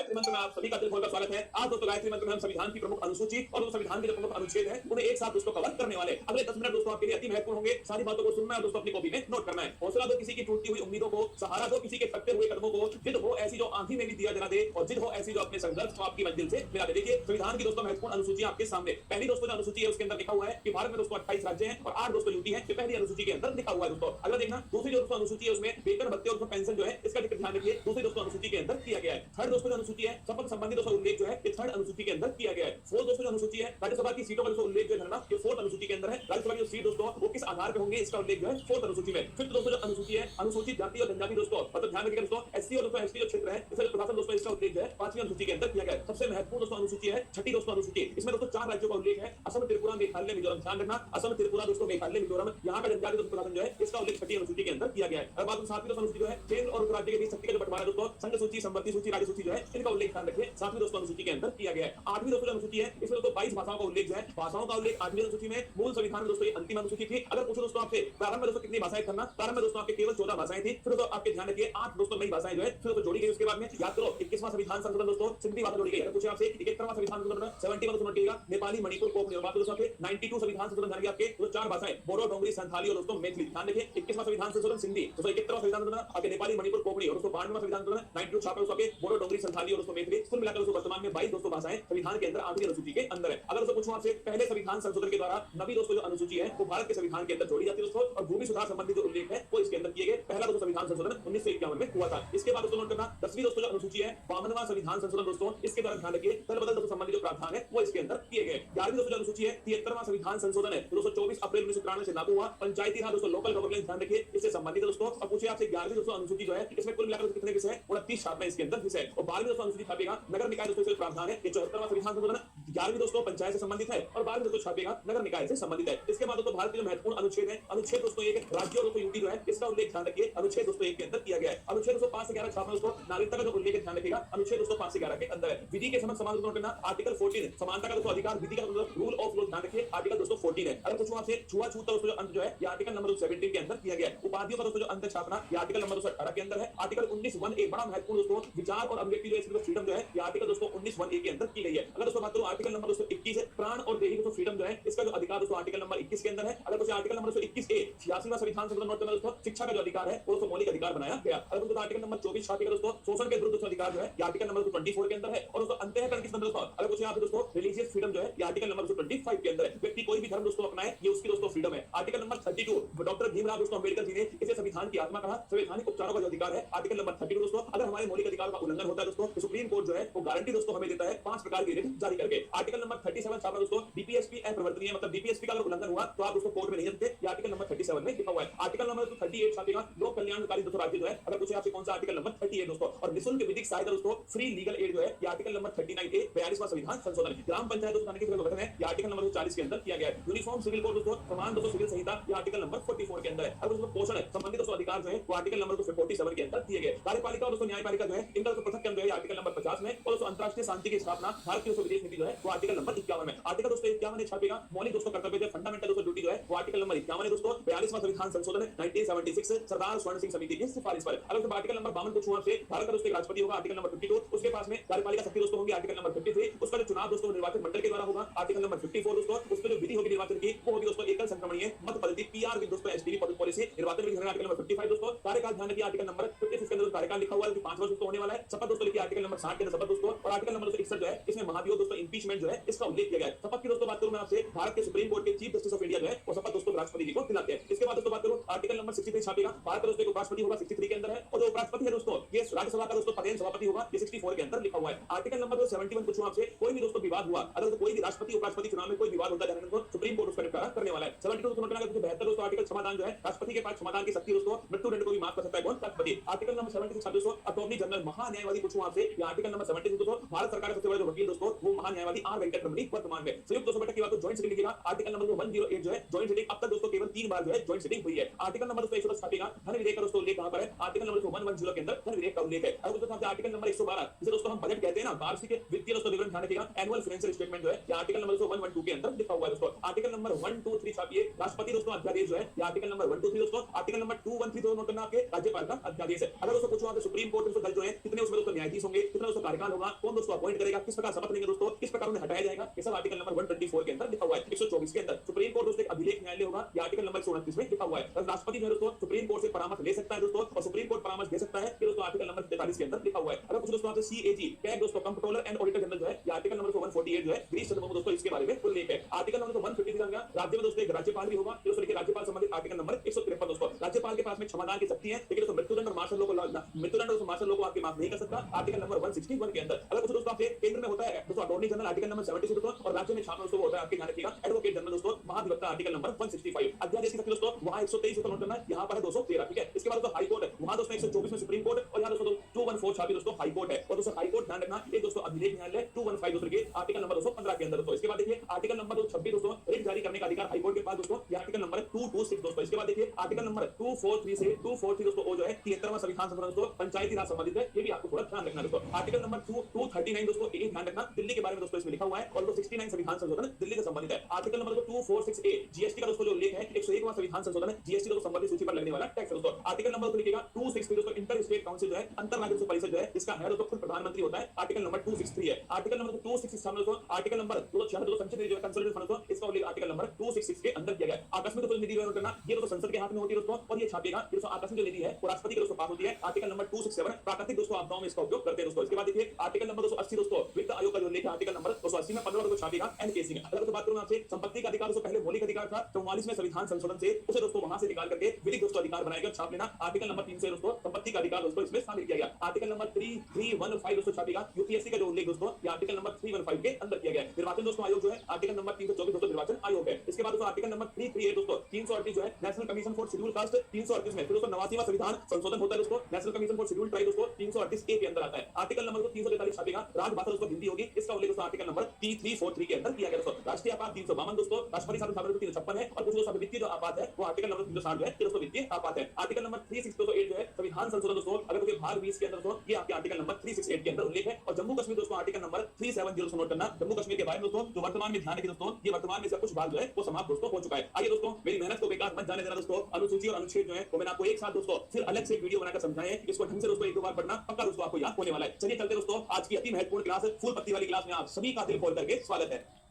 गायत्री मंत्र में आप सभी का दिल खोलकर स्वागत है। आज दोस्तों गायत्री मंत्र में हम संविधान की प्रमुख अनुसूची और संविधान के जो प्रमुख अनुच्छेद हैं उन्हें एक साथ दोस्तों कवर करने वाले। अगले 10 मिनट दोस्तों आपके लिए अति महत्वपूर्ण होंगे। सारी बातों को सुनना है दोस्तों, अपनी कॉपी में नोट करना है। हौसला दो किसी की टूटती हुई उम्मीदों को, सहारा दो किसी के थकते हुए कदमों को, जिद हो ऐसी जो आंधी में भी दिया जला दे, और जिद हो ऐसी जो अपने संघर्ष को आपकी मंजिल से मिला दे। देखिए संविधान की दोस्तों महत्वपूर्ण अनुसूची आपके सामने। पहली दोस्तों जो अनुसूची है उसके अंदर लिखा हुआ है कि भारत में दोस्तों 28 राज्य हैं और 8 दोस्तों यूटी है। पहली अनुसूची के अंदर लिखा हुआ है दोस्तों। अगर देखना दूसरी जो दोस्तों अनुसूची है उसमें वेतन भत्ते और पेंशन जो है इसका ध्यान रखिए, दूसरी दोस्तों अनुसूची के अंदर किया गया है। थर्ड दोस्तों जो अनुसूची है शपथ संबंधी दोस्तों उल्लेख जो है ये थर्ड अनुसूची के अंदर किया गया है। फोर्थ दोस्तों जो अनुसूची है राज्यसभा की सीटों का दोस्तों उल्लेख जो है ये फोर्थ अनुसूची के अंदर है। राज्यसभा की सीट दोस्तों वो किस आधार पे होंगे इसका उल्लेख जो है फोर्थ अनुसूची में। फिफ्थ दोस्तों जो अनुसूची है अनुसूचित जाति और जनजाति दोस्तों, मतलब ध्यान रखिएगा दोस्तों एससी और दोस्तों एसटी जो क्षेत्र है इसका प्रशासन दोस्तों इसका उल्लेख जो है पांचवी अनुसूची के अंदर किया गया है। सबसे महत्वपूर्ण दोस्तों अनुसूची है छठी दोस्तों अनुसूची। इसमें दोस्तों 4 राज्यों का उल्लेख है, असम, त्रिपुरा, मेघालय, मिजोरम। ध्यान रखना असम, त्रिपुरा दोस्तों, मेघालय, मिजोरम, यहाँ का जनजाति दोस्तों प्रशासन जो है इसका उल्लेख छठी अनुसूची के अंदर किया गया है। और बात सातवीं दोस्तों अनुसूची जो है केंद्र और राज्य के बीच शक्ति का जो बंटवारा दोस्तों संघ सूची, संवर्ती सूची, राज्य सूची जो है इनका उल्लेख ध्यान रखिए सातवीं दोस्तों अनुसूची के अंदर किया गया है। आठवीं दोस्तों अनुसूची है इसमें दोस्तों 22 भाषाओं का उल्लेख जो है, भाषाओं का उल्लेख आठवीं अनुसूची में। मूल संविधान में दोस्तों ये अंतिम अनुसूची थी। अगर पूछो दोस्तों आपसे प्रारंभ में दोस्तों कितनी भाषाएं करना, प्रारंभ में दोस्तों आपके केवल 14 भाषाएं थी। फिर दोस्तों आपके ध्यान रखिए 8 दोस्तों नई भाषाएं जो है फिर दोस्तों जोड़ी गई। उसके बाद में याद करो 21वां संविधान संशोधन दोस्तों सिंधी भाषा जोड़ी गई। अगर पूछे आपसे 71वां संविधान संशोधन 71 दोस्तों नोटिएगा नेपाली, मणिपुर, कोंकणी। और बात दोस्तों आपके 92 संविधान संशोधन ध्यान आपके तो 4 भाषाएं बोडो, डोगरी, संथाली और दोस्तों मैथिली। ध्यान रखिए 21वां संविधान संशोधन सिंधी, दोस्तों 71वां संविधान संशोधन आपके नेपाली, मणिपुर, कोंकणी और दोस्तों 92वां संविधान संशोधन 92 छापे दोस्तों आपके बोडो, डोगरी, संथाली और दोस्तों मैथिली। कुल मिलाकर दोस्तों वर्तमान में 22 दोस्तों भाषाएं संविधान के अंदर आठवीं अनुसूची के अंदर है। अगर दोस्तों पूछूं आपसे पहले संविधान संशोधन के द्वारा नवी दोस्तों जो अनुसूची है वो भारत के संविधान के अंदर जोड़ी जाती है दोस्तों, और भूमि सुधार संबंधी जो उल्लेख है वो इसके अंदर किए गए। पहला दोस्तों संविधान संशोधन 1951 में हुआ था। इसके बाद दोस्तों नोट करना 10वीं दोस्तों जो अनुसूची है 52वां संविधान संशोधन दोस्तों, इसके द्वारा ध्यान रखिए दल बदल दोस्तों संबंधी जो प्रावधान है वो इसके अंदर किए गए। 11वीं दोस्तों जो अनुसूची है 73वां संविधान संशोधन है 224 अप्रैल 1993 से लागू हुआ। पंचायती राज दोस्तों लोकल गवर्नेंस ध्यान रखिए इससे संबंधित दोस्तों। अब पूछिए आपसे 11वीं दोस्तों अनुसूची जो है इसमें कुल मिलाकर कितने विषय है 29 छापे इसके अंदर विषय। और 12वीं दोस्तों अनुसूची छापेगा नगर निकाय दोस्तों से प्रावधान है। ये 74वां संविधान संशोधन 11वीं दोस्तों पंचायत से संबंधित है और 12वीं दोस्तों छापेगा नगर निकाय से संबंधित है। इसके बाद दोस्तों भारत के जो महत्वपूर्ण अनुच्छेद है अनुच्छेद दोस्तों 1 राज्य और दोस्तों यूटी जो है इसका उल्लेख ध्यान रखिए अनुच्छेद दोस्तों 1 के अंदर किया गया है। अनुच्छेद दोस्तों 5 से 11 छापना दोस्तों नागरिकता का जो उल्लेख ध्यान रखिएगा अनुच्छेद दोस्तों 5 से 11 के अंदर है। विधि के समक्ष समान दोस्तों करना आर्टिकल 14 समानता का दोस्तों अधिकार, विधि का मतलब रूल ऑफ लॉ ध्यान रखिए आर्टिकल दोस्तों 14 है। अगर पूछूं आपसे छुआछूत का दोस्तों जो अंत जो है ये आर्टिकल नंबर 17 के अंदर किया गया है। उपाधियों का दोस्तों जो अंत छापना ये आर्टिकल नंबर 18 के अंदर है। आर्टिकल 19(1) एक बड़ा महत्वपूर्ण दोस्तों विचार और अभिव्यक्ति जो है फ्रीडम जो है ये आर्टिकल दोस्तों 19(1) के अंदर की गई है। अगर दोस्तों बात करूं आर्टिकल नंबर दोस्तों 21 है प्राण और देही दोस्तों फ्रीडम जो है इसका जो अधिकार दोस्तों आर्टिकल नंबर 21 के अंदर है। अगर दोस्तों आर्टिकल नंबर 21 ए 86वां संविधान संशोधन नोट करना दोस्तों शिक्षा का जो अधिकार है वो दोस्तों मौलिक अधिकार बनाया गया। अगर दोस्तों आर्टिकल नंबर 24 छापेगा दोस्तों शोषण के विरुद्ध अधिकार जो है ये आर्टिकल नंबर 24 के अंदर है। और दोस्तों अंतःकरण किस अंदर दोस्तों अगर कुछ यहाँ पे दोस्तों रिलीजियस फ्रीडम जो है ये आर्टिकल नंबर 25 के अंदर है। व्यक्ति कोई भी धर्म दोस्तों अपनाए ये उसकी दोस्तों फ्रीडम है। आर्टिकल नंबर 32 डॉक्टर भीमराव दोस्तों अंबेडकर जी ने इसे संविधान की आत्मा कहा। संवैधानिक उपचारों का जो अधिकार है आर्टिकल नंबर 32 दोस्तों। अगर हमारे मौलिक अधिकारों का उल्लंघन होता है दोस्तों तो सुप्रीम कोर्ट जो है वो गारंटी दोस्तों हमें देता है 5 प्रकार की रिट जारी करके। आर्टिकल नंबर 37 छापा दोस्तों डीपीएसपी अप्रवर्तनीय, मतलब डीपीएसपी का अगर उल्लंघन हुआ तो आप दोस्तों कोर्ट में नहीं जाते। ये आर्टिकल नंबर 37 में लिखा हुआ है। आर्टिकल नंबर 38 छापेगा लोक कल्याणकारी दोस्तों राज्य जो है। अगर पूछे आपसे कौन सा आर्टिकल नंबर 38 दोस्तों। और निःशुल्क विधिक सहायता दोस्तों फ्री लीगल एड जो है ये आर्टिकल नंबर 39 ए 42वां संविधान संशोधन। ग्राम पंचायत दोस्तों के गठन है ये आर्टिकल नंबर 40 के अंदर किया गया है। यूनिफॉर्म सिविल कोड दोस्तों समान दोस्तों सिविल संहिता ये आर्टिकल नंबर 44 के अंदर है। अगर दोस्तों पोषण संबंधित दोस्तों अधिकार जो है वो आर्टिकल नंबर 47 के अंदर दिए गए। कार्यपालिका और दोस्तों न्यायपालिका जो है इनका दोस्तों पृथक क्रम जो है आर्टिकल नंबर 50 में। और दोस्तों अंतरराष्ट्रीय शांति की स्थापना भारत की दोस्तों विदेश नीति जो है वो आर्टिकल नंबर 51 में। आर्टिकल दोस्तों 51 छापेगा मौलिक दोस्तों कर्तव्य जो फंडामेंटल दोस्तों ड्यूटी जो है वो आर्टिकल नंबर 51 है दोस्तों। 42वां संविधान संशोधन 1976 सरदार स्वर्ण सिंह समिति की सिफारिश पर। अगर दोस्तों आर्टिकल नंबर 52 पूछूं आपसे भारत का दोस्तों राष्ट्रपति होगा आर्टिकल नंबर 52। उसके पास में कार्यपालिका शक्ति दोस्तों होगी आर्टिकल नंबर 53। उसका जो चुनाव दोस्तों निर्वाचन मंडल के द्वारा होगा आर्टिकल नंबर 54 दोस्तों। उसमें जो विधि होगी निर्वाचन की वो होगी दोस्तों एकल संक्रमणीय मत पद्धति पीआर विद दोस्तों एसटीपी पब्लिक पॉलिसी निर्वाचन विधि आर्टिकल नंबर 55 दोस्तों। कार्यकाल ध्यान रखिए आर्टिकल नंबर 56 के अंदर कार्यकाल लिखा हुआ है 5 वर्ष दोस्तों होने वाला है। शपथ दोस्तों लिखिए आर्टिकल नंबर 60 के अंदर शपथ दोस्तों। और आर्टिकल नंबर 61 जो है इसमें महाभियोग दोस्तों इंपीचमेंट जो है इसका उल्लेख किया गया है। शपथ की दोस्तों बात करूं मैं आपसे भारत के सुप्रीम कोर्ट के चीफ जस्टिस ऑफ इंडिया जो है वो शपथ दोस्तों राष्ट्रपति जी को दिलाते हैं। इसके बाद दोस्तों बात करूं आर्टिकल नंबर 63 छापेगा भारत का दोस्तों उपराष्ट्रपति होगा 63 के अंदर है। और जो उपराष्ट्रपति है दोस्तों ये राज्यसभा का दोस्तों पदेन सभापति होगा ये 64 के अंदर लिखा हुआ है। आर्टिकल नंबर 71 पूछूं आपसे कोई भी दोस्तों विवाद हुआ अगर कोई भी राष्ट्रपति उपराष्ट्रपति चुनाव में कोई विवाद होता है तो सुप्रीम कोर्ट उसका निपटारा करने वाला है। 72 दोस्तों 72 दोस्तों आर्टिकल समाधान जो है राष्ट्रपति के पास समाधान की शक्ति दोस्तों मृत्यु दंड को भी माफ कर सकता है कौन राष्ट्रपति। आर्टिकल नंबर 76 दोस्तों अटॉर्नी जनरल महान्यायवादी पूछूं आपसे ये आर्टिकल नंबर 76 दोस्तों भारत सरकार के सबसे बड़े वकील दोस्तों वो महान्यायवादी आर वेंकट रमणी वर्तमान में। संयुक्त दोस्तों बैठक की बात तो जॉइंट सिटिंग लिखिएगा आर्टिकल नंबर 108 जो है जॉइंट सिटिंग अब तक दोस्तों केवल 3 बार जो है जॉइंट सिटिंग हुई है। आर्टिकल नंबर दोस्तों 110 छापेगा धन विधेयक का दोस्तों उल्लेख कहां पर है आर्टिकल नंबर 110 के अंदर धन विधेयक का उल्लेख है। अब दोस्तों आर्टिकल नंबर 112 जिसे दोस्तों हम बजट कहते हैं ना वार्षिक वित्तीय दोस्तों विवरण ध्यान रखिएगा एनुअल फाइनेंशियल स्टेटमेंट जो है ये आर्टिकल नंबर 112 के अंदर लिखा हुआ है दोस्तों। आर्टिकल नंबर 123 छापिए राष्ट्रपति दोस्तों अध्यादेश जो है ये आर्टिकल नंबर 123 दोस्तों। आर्टिकल नंबर 213 दोस्तों नोट करना आपके राज्यपाल का अध्यादेश है। अगर दोस्तों पूछो आपसे सुप्रीम कोर्ट में जो है कितने उसमें दोस्तों न्यायाधीश होंगे कितना दोस्तों कार्यकाल होगा, कौन दोस्तों अपॉइंट करेगा, किस प्रकार शपथ लेंगे दोस्तों, किस प्रकार उन्हें हटाया जाएगा, ये सब आर्टिकल नंबर 124 के अंदर लिखा हुआ है। 124 के अंदर सुप्रीम कोर्ट दोस्तों एक अभिलेख न्यायालय होगा, ये आर्टिकल नंबर 129 में लिखा हुआ है। राष्ट्रपति जो है दोस्तों सुप्रीम कोर्ट से परामर्श ले सकता है दोस्तों, और सुप्रीम कोर्ट परामर्श दे सकता है, ये दोस्तों आर्टिकल नंबर 43 के अंदर लिखा हुआ है। अगर कुछ दोस्तों आपसे सीएजी क्या है दोस्तों, कंट्रोलर एंड ऑडिटर जनरल जो है, ये आर्टिकल नंबर 148 जो है गिरीश चंद्र मुर्मू दोस्तों इसके बारे में उल्लेख है। आर्टिकल नंबर 153 का राज्य में दोस्तों एक राज्यपाल भी होगा, दोस्तों देखिए राज्यपाल संबंधित आर्टिकल नंबर 153 दोस्तों, राज्यपाल के पास में क्षमादान की शक्ति है, लेकिन दोस्तों मृत्युदंड और मार्शल लॉ को मृत्युदंड और मार्शल लॉ को आपके माफ नहीं कर सकता, आर्टिकल नंबर 161 के अंदर। अगर कुछ दोस्तों आपसे केंद्र में होता है दोस्तों अटॉर्नी जनरल आर्टिकल नंबर 76 दोस्तों, और राज्य में छात्र दोस्तों होता है आपके ध्यान रखिएगा एडवोकेट जनरल दोस्तों, महाधिवक्ता आर्टिकल नंबर 165। अध्यादेश की शक्ति दोस्तों वहां 123 दोस्तों नोट करना है, यहां पर है 213, ठीक है। इसके बाद दोस्तों हाई कोर्ट है, वहां दोस्तों 124 में सुप्रीम कोर्ट, और यहां दोस्तों 214 छापी दोस्तों हाई कोर्ट है, और दोस्तों हाई कोर्ट ध्यान रखना ये दोस्तों अभिलेख न्यायालय 215 दोस्तों के आर्टिकल नंबर 215 के अंदर दोस्तों। इसके बाद देखिए आर्टिकल नंबर 226 दोस्तों रिट जारी करने का अधिकार हाई कोर्ट के पास दोस्तों, ये आर्टिकल नंबर 226 दोस्तों। इसके बाद देखिए आर्टिकल नंबर 243 से 243 दोस्तों वो जो है 73वां संविधान संशोधन दोस्तों पंचायती राज संबंधित है, ये भी आपको थोड़ा ध्यान रखना दोस्तों। आर्टिकल नंबर 239 दोस्तों ये ध्यान रखना दिल्ली के बारे में दोस्तों इसमें लिखा हुआ है, और 69 संविधान संशोधन दिल्ली से संबंधित है। आर्टिकल नंबर 246A जीएसटी का दोस्तों जो उल्लेख है 101वां संविधान संशोधन है, जीएसटी दोस्तों संबंधित सूची पर लगने वाला टैक्स दोस्तों। आर्टिकल नंबर तो लिखिएगा 263 दोस्तों इंटर स्टेट काउंसिल जो है, अंतर राज्य परिषद जो है, इसका हेड दोस्तों खुद प्रधानमंत्री होता है, आर्टिकल नंबर 263 है। आर्टिकल नंबर 267 दोस्तों, आर्टिकल नंबर 266 दोस्तों संसदीय जो है कंसोलिडेटेड फंड दोस्तों, इसका उल्लेख आर्टिकल नंबर 266 के अंदर किया गया है। आकस्मिक दोस्तों निधि व्यवहार करना ये दोस्तों संसद के हाथ में होती है दोस्तों, और ये छापेगा दोस्तों आकस्मिक जो निधि है वो राष्ट्रपति के दोस्तों पास होती है, आर्टिकल नंबर 267। प्राकृतिक दोस्तों आपदाओं में इसका उपयोग करते हैं दोस्तों। इसके बाद देखिए आर्टिकल नंबर 280 दोस्तों वित्त आयोग का जो उल्लेख है, आर्टिकल नंबर 280 में 15 को छापेगा एनकेसी में। अगर तो बात करूं आपसे संपत्ति का अधिकार दोस्तों पहले मौलिक अधिकार था, 44वें संविधान संशोधन से उसे दोस्तों वहां से निकाल करके विधिक दोस्तों अधिकार बनाएगा, छाप लेना। आर्टिकल नंबर 3 से दोस्तों संपत्ति का अधिकार दोस्तों इसमें शामिल किया गया। आर्टिकल नंबर 3315 दोस्तों छापेगा यूपीएससी का जो उल्लेख दोस्तों, ये आर्टिकल नंबर 315 के अंदर किया गया है। निर्वाचन दोस्तों आयोग जो है आर्टिकल नंबर 324 दोस्तों निर्वाचन आयोग है। इसके बाद दोस्तों आर्टिकल नंबर 338 दोस्तों 338 जो है national commission for schedule caste, 338 में फिर दोस्तों 89वां संविधान संशोधन होता है दोस्तों, national commission for schedule tribe दोस्तों 338A के अंदर आता है। आर्टिकल नंबर 343 छापेगा राजभाषा दोस्तों हिंदी होगी, इसका उल्लेख दोस्तों आर्टिकल नंबर 3343 के अंदर किया गया दोस्तों। राष्ट्रीय आपात 352 दोस्तों, राष्ट्रपति शासन 356 है, और कुछ दोस्तों वित्तीय जो आपात है वो आर्टिकल नंबर 360 जो है दोस्तों वित्तीय आपात है। आर्टिकल नंबर 368 जो है संविधान संशोधन दोस्तों, अगर कोई भाग 20 के अंदर दोस्तों ये आपके आर्टिकल नंबर 368 के अंदर उल्लेख है। और जम्मू कश्मीर दोस्तों आर्टिकल नंबर 370 दोस्तों नोट करना, जम्मू कश्मीर के बारे में दोस्तों जो वर्तमान में ध्यान रखिए दोस्तों, ये वर्तमान में से कुछ भाग जो है वो समाप्त दोस्तों हो चुका है। आइए दोस्तों मेरी मेहनत को बेकार मत जाने देना दोस्तों, अनुसूची और अनुच्छेद जो है वो मैंने आपको एक साथ दोस्तों फिर अलग से वीडियो बनाकर समझाएं, इसको ढंग से दोस्तों एक दो बार पढ़ना पक्का दोस्तों आपको याद होने वाला है। चलिए चलते दोस्तों, आज की अति महत्वपूर्ण क्लास फूल पत्ती वाली क्लास में आप सभी का दिल खोल करके स्वागत है।